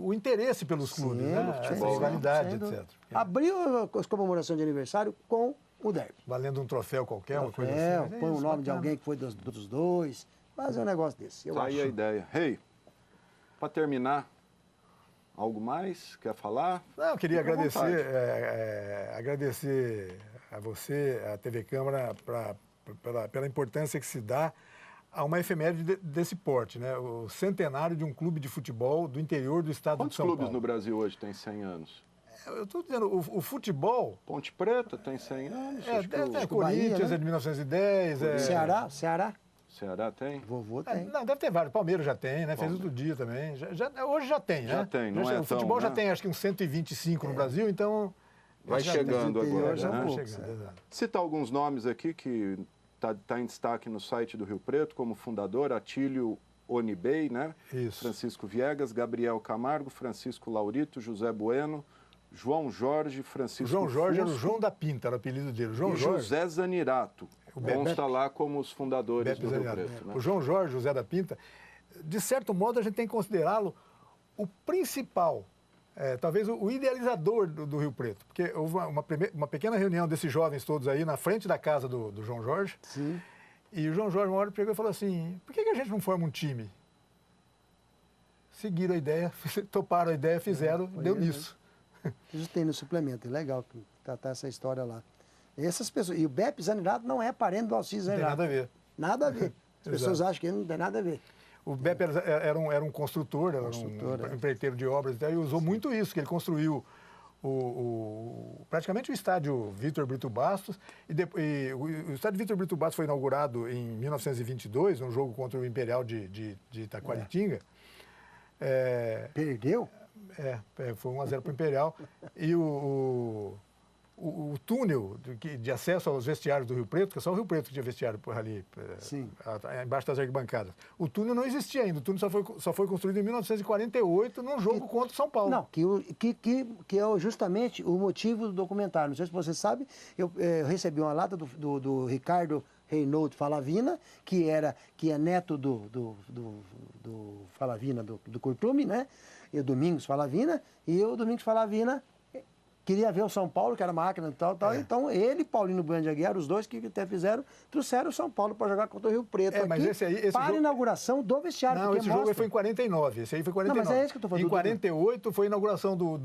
o interesse pelos clubes, né? Essa rivalidade, etc. Abriu as comemorações de aniversário com o derby. Valendo um troféu qualquer, uma coisa assim. Põe o nome de alguém que foi dos dois. Fazer um negócio desse. Tá aí a ideia. Rei, para terminar, algo mais? Quer falar? Não, eu queria agradecer a você, a TV Câmara, pela importância que se dá a uma efeméride desse porte, né? O centenário de um clube de futebol do interior do estado de São Paulo. Quantos clubes no Brasil hoje têm 100 anos? Eu estou dizendo, o futebol... Ponte Preta tem 100 anos. Corinthians Bahia, né? é de 1910. Ceará tem? Vovô tem. Não, deve ter vários. Palmeiras já tem, né? Fez outro dia também. Hoje já tem, né? Já tem, não é O futebol tão, já tem, acho que uns 125 no Brasil, então... Vai chegando agora, né? Cita alguns nomes aqui que está em destaque no site do Rio Preto, como fundador, Atílio Onibey, né? Isso. Francisco Viegas, Gabriel Camargo, Francisco Laurito, José Bueno, João Jorge, Francisco João Jorge Fusco, era o João da Pinta, era o apelido dele. João Jorge. José Zanirato. Consta lá como os fundadores do Rio Preto. Né? O João Jorge, José da Pinta, de certo modo a gente tem que considerá-lo o principal, talvez o idealizador do Rio Preto. Porque houve uma pequena reunião desses jovens todos aí na frente da casa do João Jorge. Sim. E o João Jorge uma hora pegou e falou assim, por que a gente não forma um time? Seguiram a ideia, toparam a ideia, fizeram, deu nisso. Isso tem no suplemento, é legal tratar essa história lá. Essas pessoas, e o Beppe Zanirato não é parente do Alcides Zanirato. Não tem nada a ver. Nada a ver. As pessoas acham que não tem nada a ver. O Beppe era um construtor, era um empreiteiro de obras, e usou muito isso, que ele construiu praticamente o estádio Vitor Brito Bastos, e o estádio Vitor Brito Bastos foi inaugurado em 1922, um jogo contra o Imperial de Itaquaritinga. Perdeu? Foi 1-0 para o Imperial. E o túnel de acesso aos vestiários do Rio Preto, que é só o Rio Preto que tinha vestiário por ali, embaixo das arquibancadas. O túnel não existia ainda, o túnel só foi construído em 1948 num jogo contra o São Paulo. Não, que é justamente o motivo do documentário. Não sei se você sabe, eu recebi uma lata do Ricardo Reinaldo Falavina, que é neto do Falavina, do Curtume, né? E o Domingos Falavina, e o Domingos Falavina queria ver o São Paulo, que era máquina e tal. Então ele e Paulino Bueno de Aguiar, os dois que até trouxeram o São Paulo para jogar contra o Rio Preto aqui, mas esse para a inauguração do vestiário. Não, esse jogo foi em 49, esse aí foi em 49. Não, mas é esse que eu tô falando. Em 48 foi a inauguração do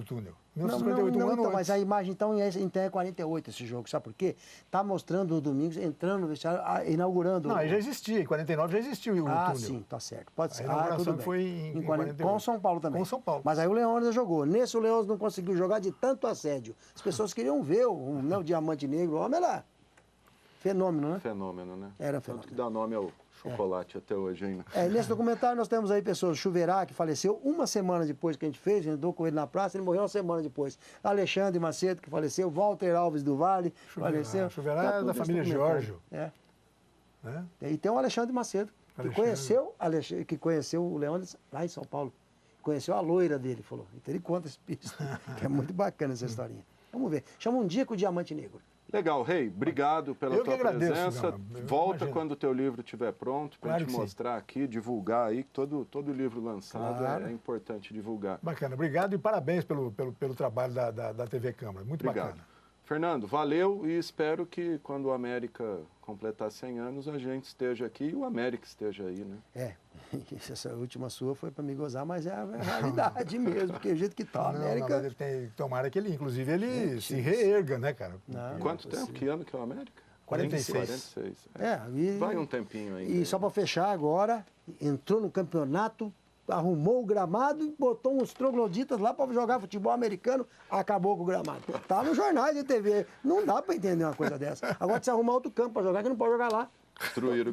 túnel. 1958, um ano então, antes. mas a imagem então é 48 esse jogo, sabe por quê? Tá mostrando o Domingos entrando no vestiário, inaugurando... Não, aí já existia, em 49 já existia o túnel. Ah, sim, tá certo. Pode ser. A inauguração tudo bem. foi em 48. Com o São Paulo também. Com o São Paulo. Mas aí o Leônidas jogou. Nesse o Leônidas não conseguiu jogar de tanto assédio. As pessoas queriam ver o Diamante Negro, o homem lá. Fenômeno, né? Fenômeno, né? Era fenômeno. Tanto que dá nome ao chocolate até hoje ainda. Nesse documentário nós temos aí pessoas, Chuverá, que faleceu uma semana depois que a gente fez, a gente andou com ele na praça, ele morreu uma semana depois. Alexandre Macedo, que faleceu, Walter Alves do Vale, faleceu. Chuverá é da família Jorge. E tem o Alexandre Macedo, que conheceu o Leônidas lá em São Paulo. Conheceu a loira dele, falou. Então ele conta esse piso, que é muito bacana essa historinha. Vamos ver. Chama um dia com o Diamante Negro. Legal, Rei. Obrigado pela tua presença. Volta imagino. quando o teu livro estiver pronto para a gente mostrar aqui, divulgar aí. Todo livro lançado é importante divulgar. Bacana. Obrigado e parabéns pelo trabalho da TV Câmara. Muito bacana. Fernando, valeu e espero que quando o América completar 100 anos a gente esteja aqui e o América esteja aí, né? Essa última sua foi para me gozar, mas é a realidade mesmo, porque o jeito que tá a América... Tomara que ele, inclusive, ele se reerga, né, cara? Quanto tempo? Que ano que é o América? 46. Vai um tempinho ainda. E só para fechar agora, entrou no campeonato, arrumou o gramado e botou uns trogloditas lá para jogar futebol americano, acabou com o gramado. Tá nos jornais de TV. Não dá para entender uma coisa dessa. Agora, se arrumar outro campo para jogar, que não pode jogar lá.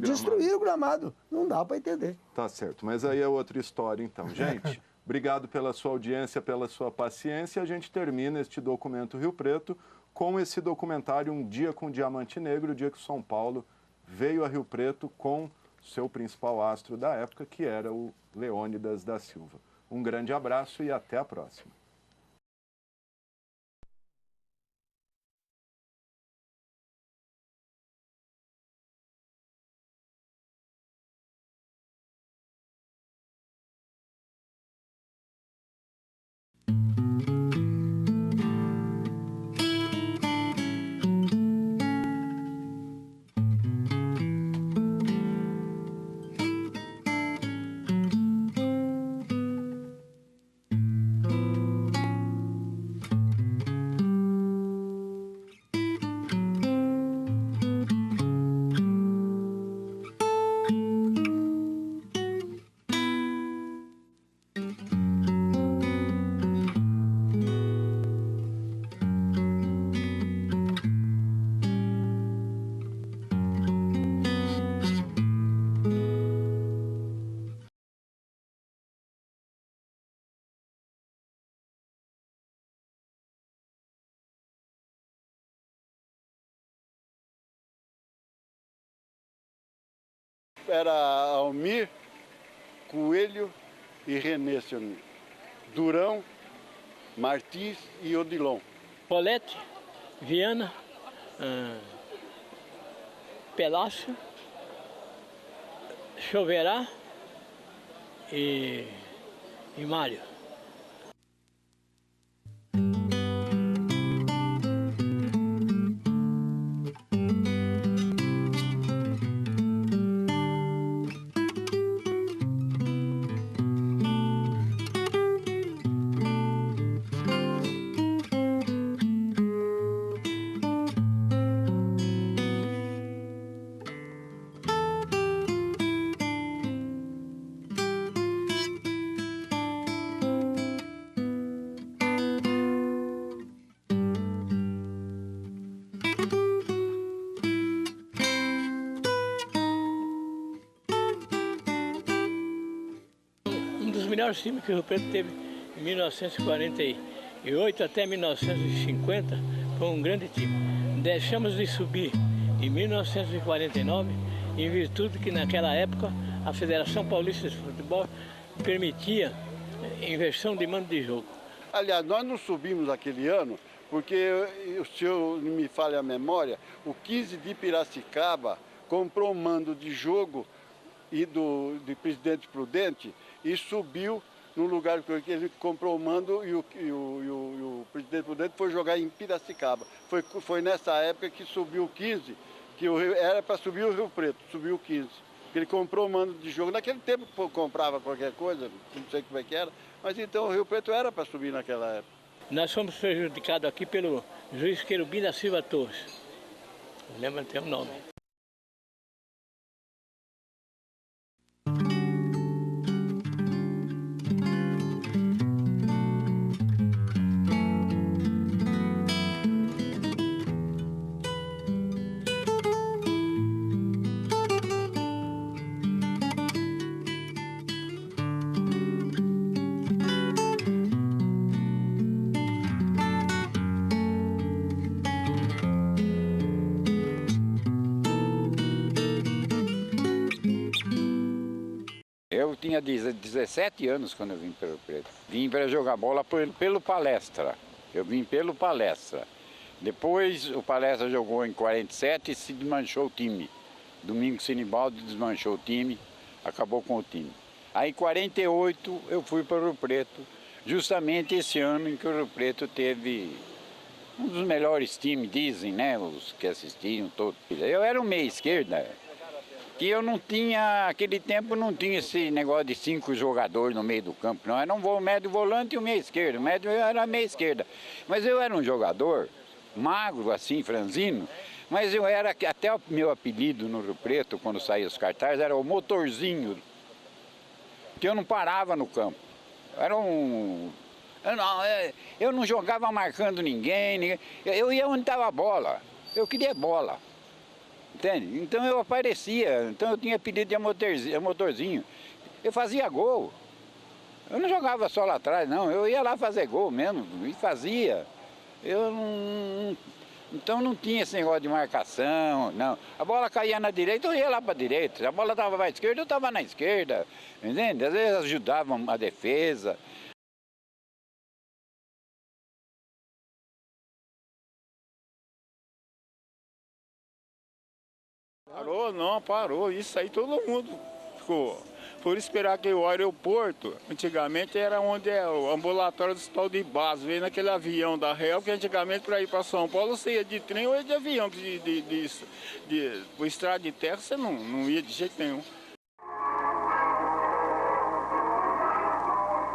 Destruir o gramado. Não dá para entender. Tá certo, mas aí é outra história então. Gente, obrigado pela sua audiência, pela sua paciência. A gente termina este documento Rio Preto com esse documentário Um Dia com o Diamante Negro, o dia que o São Paulo veio a Rio Preto com seu principal astro da época, que era o Leônidas da Silva. Um grande abraço e até a próxima. Era Almir, Coelho e René, seu amigo. Durão, Martins e Odilon. Paulette, Viana, Pelácio, Choverá e Mário. O melhor time que o Rio Preto teve em 1948 até 1950 foi um grande time. Deixamos de subir em 1949 em virtude que naquela época a Federação Paulista de Futebol permitia inversão de mando de jogo. Aliás, nós não subimos aquele ano porque, se eu não me falha a memória, o 15 de Piracicaba comprou o mando de jogo de Presidente Prudente e subiu no lugar que ele comprou o mando e o Presidente Prudente foi jogar em Piracicaba. Foi nessa época que subiu o 15, que era para subir o Rio Preto, subiu o 15. Ele comprou o mando de jogo. Naquele tempo comprava qualquer coisa, não sei como é que era, mas então o Rio Preto era para subir naquela época. Nós fomos prejudicados aqui pelo juiz Querubim da Silva Torres. Lembra até o nome. Eu tinha 17 anos quando eu vim para o Rio Preto. Vim para jogar bola pelo Palestra. Eu vim pelo Palestra. Depois o Palestra jogou em 47 e se desmanchou o time. Domingos Sinibaldi desmanchou o time, acabou com o time. Aí em 48 eu fui para o Rio Preto, justamente esse ano em que o Rio Preto teve um dos melhores times, dizem, né? Os que assistiam todos. Eu era um meia esquerda. Que eu não tinha, naquele tempo não tinha esse negócio de 5 jogadores no meio do campo, não. Era um médio volante e um meia esquerda. O médio era meia esquerda. Mas eu era um jogador magro, assim, franzino, mas eu era, até o meu apelido no Rio Preto, quando saía os cartazes, era o motorzinho, que eu não parava no campo. Era um... Eu não jogava marcando ninguém, eu ia onde estava a bola, eu queria bola. Entende? Então eu aparecia, então eu tinha apelido de motorzinho. Eu fazia gol. Eu não jogava só lá atrás, não. Eu ia lá fazer gol mesmo, e fazia. Então não tinha esse negócio de marcação, não. A bola caía na direita, eu ia lá para a direita. Se a bola estava na esquerda, eu estava na esquerda. Entende? Às vezes ajudava a defesa. Parou, não, parou. Isso aí todo mundo ficou. Por esperar que o aeroporto, antigamente era onde é o ambulatório do Hospital de Base, veio naquele avião da Real, que antigamente para ir para São Paulo você ia de trem ou ia de avião, por estrada de terra você não ia de jeito nenhum.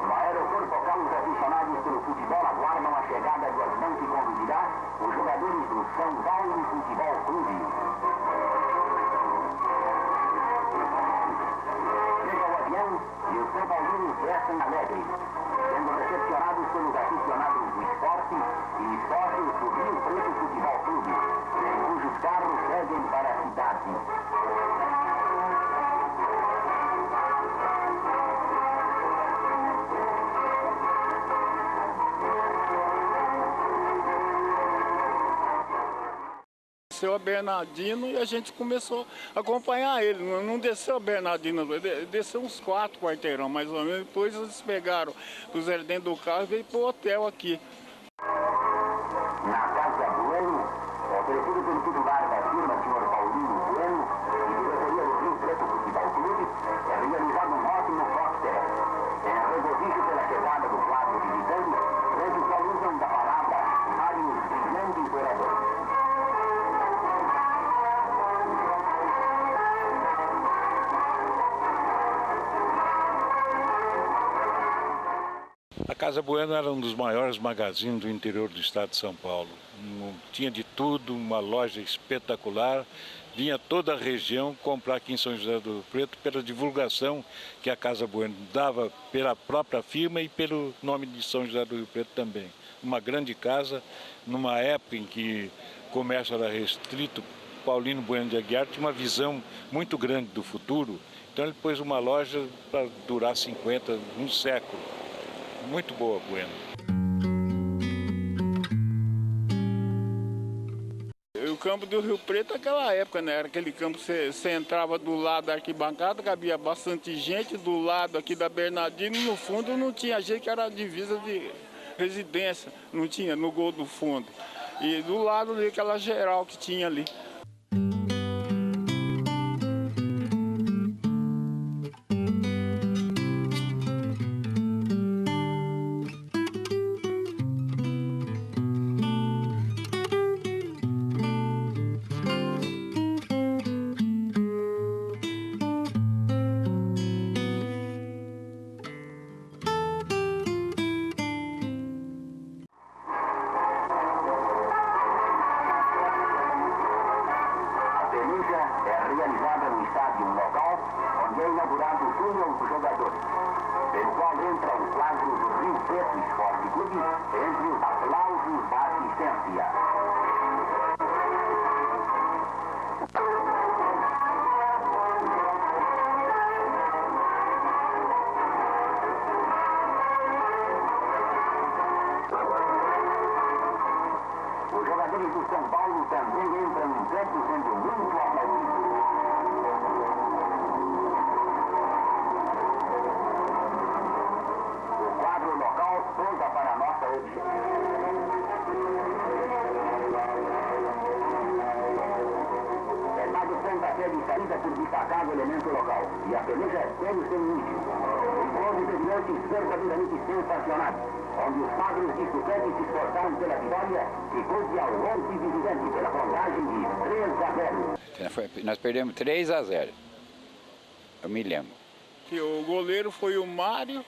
No aeroporto local, os aficionados pelo futebol aguardam a chegada do avião que conduzirá os jogadores do São Paulo Futebol Clube. E os São Paulinos descem alegres, sendo recepcionados pelos aficionados do esporte e sócios do Rio Preto Futebol Clube, em cujos carros seguem para a cidade. Desceu a Bernardino e a gente começou a acompanhar ele. Não desceu a Bernardino, desceu uns 4 quarteirão mais ou menos. Depois eles pegaram, puseram dentro do carro e veio para o hotel aqui. Na Casa Bueno, oferecido pelo titular da firma, senhor Paulinho Bueno, e diretoria do Rio Preto Futebol Clube, é realizado um ótimo coquetel. Em regozijo pela chegada do quadro visitante, eles só usam da palavra vários brilhantes oradores. A Casa Bueno era um dos maiores magazines do interior do estado de São Paulo. Tinha de tudo, uma loja espetacular. Vinha toda a região comprar aqui em São José do Rio Preto pela divulgação que a Casa Bueno dava pela própria firma e pelo nome de São José do Rio Preto também. Uma grande casa, numa época em que o comércio era restrito, Paulino Bueno de Aguiar tinha uma visão muito grande do futuro. Então ele pôs uma loja para durar 50, um século. Muito boa, Bueno. O campo do Rio Preto naquela época, né? Era aquele campo que você entrava do lado da arquibancada, cabia bastante gente, do lado aqui da Bernardino, no fundo não tinha gente, que era a divisa residência, não tinha, no gol do fundo. E do lado daquela geral que tinha ali. Os jogadores do São Paulo também entram em campo sendo muito aplaudidos. O quadro local pronta para a nossa observação. Estádio Santa Fé de saída por destacado elemento local. E a peleja segue sem início. Encontro de diantes verdadeiramente sensacionais, onde os padres de Sucete se esforçaram pela vitória e pôde ao 11 visitante pela contagem de 3-0. Nós perdemos 3-0. Eu me lembro. O goleiro foi o Mário,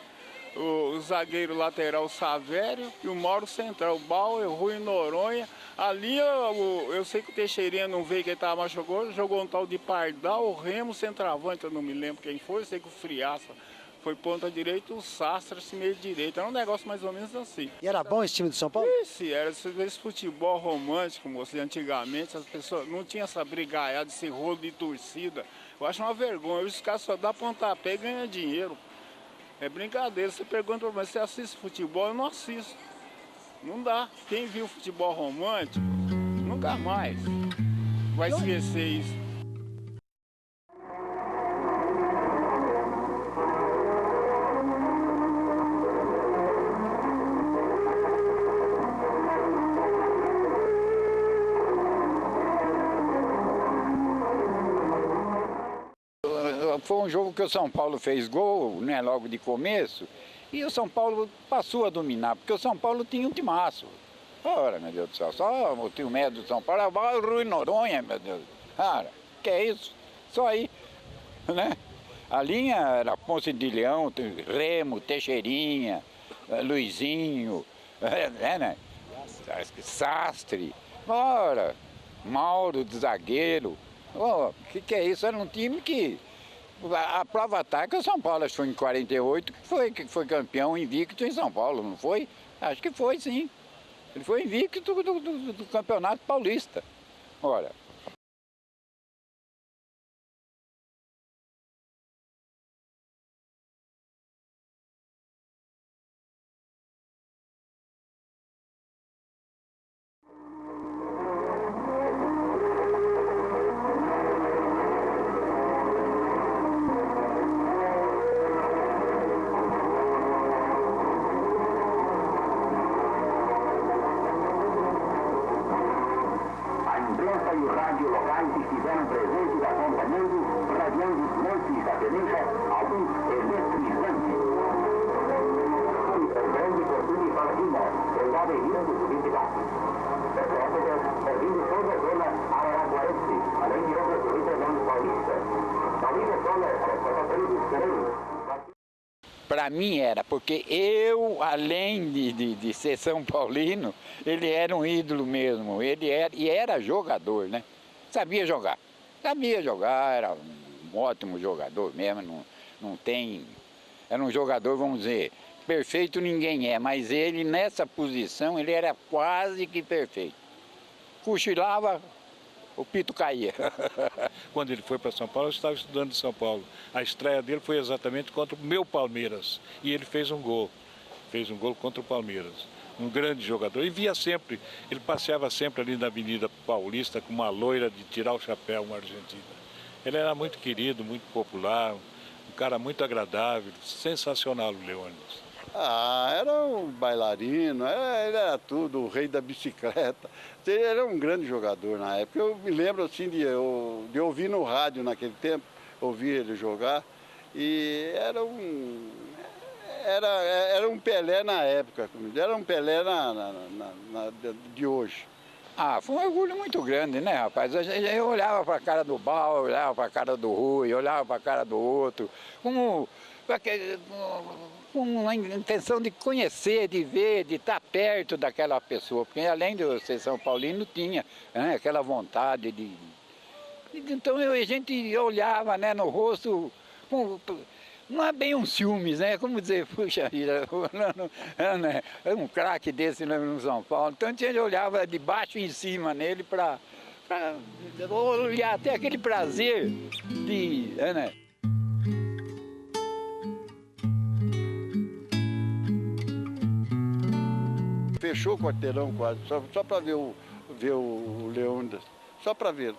o zagueiro lateral Savério e o Mauro central, Bauer, Rui Noronha. Ali eu sei que o Teixeirinha não veio, que ele estava machucado, jogou um tal de Pardal, o Remo, centroavante, eu não me lembro quem foi, eu sei que o Friaça foi ponta direita, o Sastras meio direito. Era um negócio mais ou menos assim. E era bom esse time do São Paulo? Era esse futebol romântico, moço. Antigamente as pessoas não tinham essa brigaiada, esse rolo de torcida. Eu acho uma vergonha. Os caras só dão pontapé e ganham dinheiro. É brincadeira. Você pergunta para mim, você assiste futebol? Eu não assisto. Não dá. Quem viu futebol romântico, nunca mais vai esquecer isso. Foi um jogo que o São Paulo fez gol, né, logo de começo, e o São Paulo passou a dominar, porque o São Paulo tinha um timaço. Ora, meu Deus do céu, só o tio médio do São Paulo, o Rui Noronha, meu Deus. Cara, que é isso? Só aí, né? A linha era Ponce de Leão, Remo, Teixeirinha, Luizinho, né? Sastre, ora, Mauro de zagueiro. Oh, que é isso? Era um time que... A prova tá que o São Paulo, acho que foi em 48, que foi campeão invicto em São Paulo, não foi? Acho que foi, sim. Ele foi invicto do Campeonato Paulista. Ora. E o rádio locais estiveram presentes acompanhando, radiando os lances da peleja, alguns eletrizantes. O grande costume para Timor, o Valdeirão do Visitante. Repórteres, ouvindo toda a zona araguaense, além de outras regiões paulistas. Paulino Soler, repórteres Pereira. Para mim era, porque eu, além de ser São Paulino, ele era um ídolo mesmo, ele era jogador, né? Sabia jogar, era um ótimo jogador mesmo, não tem... Era um jogador, vamos dizer, perfeito ninguém é, mas ele nessa posição, ele era quase que perfeito. Cochilava, o pito caía. Quando ele foi para São Paulo, eu estava estudando em São Paulo. A estreia dele foi exatamente contra o meu Palmeiras. E ele fez um gol. Fez um gol contra o Palmeiras. Um grande jogador. E via sempre, ele passeava sempre ali na Avenida Paulista com uma loira de tirar o chapéu, uma argentina. Ele era muito querido, muito popular, um cara muito agradável, sensacional o Leônidas. Era um bailarino, ele era tudo, o rei da bicicleta. Ele era um grande jogador na época. Eu me lembro assim de ouvir no rádio naquele tempo, ouvir ele jogar. E era um Pelé na época, era um Pelé de hoje. Foi um orgulho muito grande, né, rapaz? Eu olhava para a cara do Bal, olhava para a cara do Rui, olhava para a cara do outro, com uma intenção de conhecer, de ver, de estar perto daquela pessoa, porque além de eu ser São Paulino, tinha aquela vontade de... Então a gente olhava, né, no rosto, não é bem um ciúmes, né? Como dizer, puxa vida, um craque desse no São Paulo. Então a gente olhava de baixo em cima nele para olhar até aquele prazer de... né? Fechou o quarteirão quase, só para ver o Leônidas, só para ver.